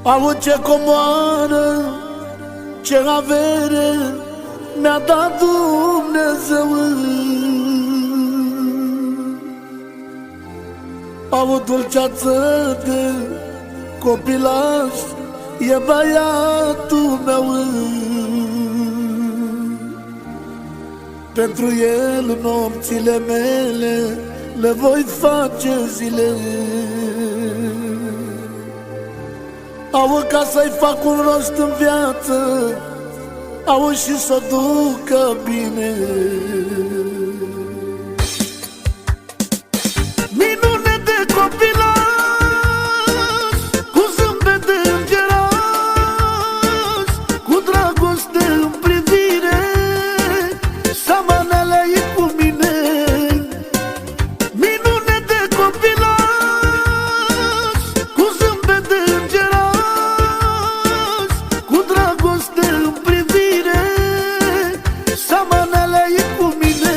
Au ce comoară, ce avere mi-a dat Dumnezeu. Au o dulceață de copilaș, e băiatul meu. Pentru el nopțile mele le voi face zile. Au ca să-i fac un rost în viață, au și să ducă bine. Minune de copilaș, cu zâmbet de îngeraș, cu dragoste în privire, seamănă-le cu mine. Minune de copilaș, cu zâmbet de îngeraș, cu dragoste în privire, seamănă-le cu mine.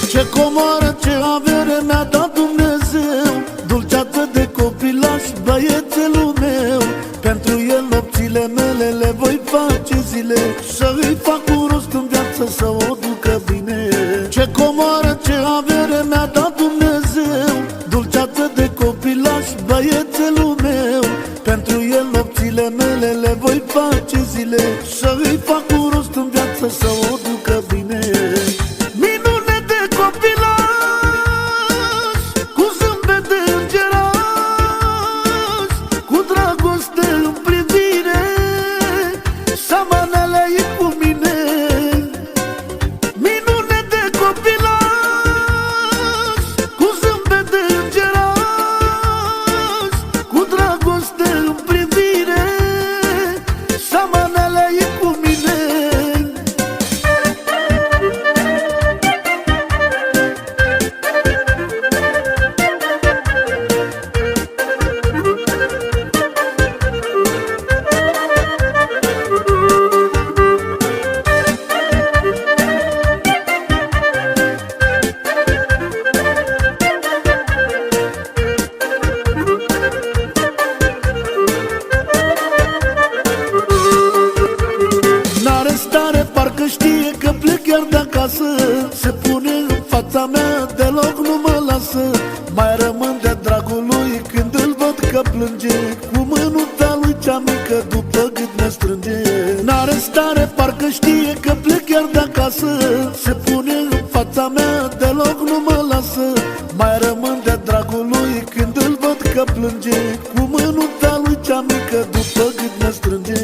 Ce comoară, ce avere mi-a dat Dumnezeu, dulceață de copilaș, băiețelul meu. Pentru el nopțile mele le voi face zile, să-i fac un rost în viață, să o ducă bine. Ce comoară, ce avere mi-a dat Dumnezeu, dulceață de copilaș, băiețelul meu. Pentru el nopțile mele le voi face zile, să-i fac un rost în viață, să o ducă bine. Minune de copilaș, cu zâmbet de îngeraș, cu dragoste în privire, seamănă-le cu mine. Minune de copilaș, cu zâmbet de îngeraș, cu dragoste în privire, seamănă-le cu mine. N-are stare, parcă știe că plec chiar de acasă. Se pune în fața mea, deloc nu mă lasă. Mai rămân de dragul lui când îl văd că plânge, cu mânuța lui cea mică după gât mă strânge. N-are stare, parcă știe că plec chiar de acasă. Se pune în fața mea, deloc nu mă lasă. Mai rămân de dragul lui când îl văd că plânge, cu mânuța lui cea mică după gât mă strânge.